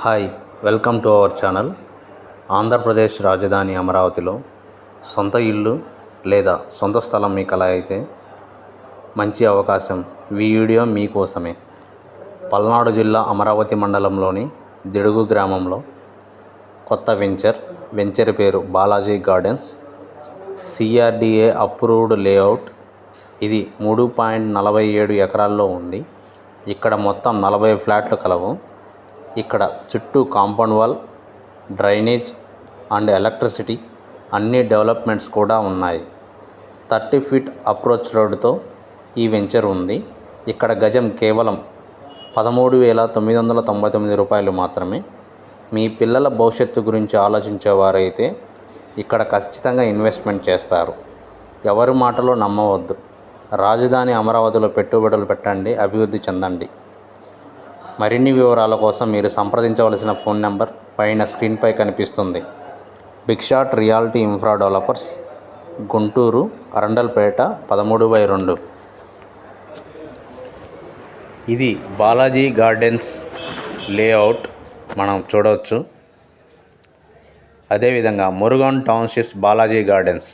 Hi, welcome to our channel. Andhra Pradesh రాజధాని అమరావతిలో సొంత ఇల్లు లేదా సొంత స్థలం మీకు అలా అయితే మంచి అవకాశం. ఈ వీడియో మీకోసమే. పల్నాడు జిల్లా అమరావతి మండలంలోని దిడుగు గ్రామంలో కొత్త వెంచర్ పేరు Balaji gardens. CRDA approved layout. ఇది 3.47 ఎకరాల్లో ఉంది. ఇక్కడ మొత్తం 40 ఫ్లాట్లు కలవు. ఇక్కడ చుట్టూ compound wall, drainage and electricity అన్ని డెవలప్మెంట్స్ కూడా ఉన్నాయి. 30 ఫీట్ అప్రోచ్ రోడ్డుతో ఈ వెంచర్ ఉంది. ఇక్కడ గజం కేవలం 13,999 రూపాయలు మాత్రమే. మీ పిల్లల భవిష్యత్తు గురించి ఆలోచించేవారైతే ఇక్కడ ఖచ్చితంగా ఇన్వెస్ట్మెంట్ చేస్తారు. ఎవరి మాటలో నమ్మవద్దు. రాజధాని అమరావతిలో పెట్టుబడులు పెట్టండి, అభివృద్ధి చెందండి. మరిన్ని వివరాల కోసం మీరు సంప్రదించవలసిన ఫోన్ నెంబర్ పైన స్క్రీన్పై కనిపిస్తుంది. Big Shot Reality Infra Developers, Guntur, Arundelpet 13/2. ఇది బాలాజీ గార్డెన్స్ లేఅవుట్ మనం చూడవచ్చు. అదేవిధంగా మురుగన్ టౌన్షిప్స్ బాలాజీ గార్డెన్స్.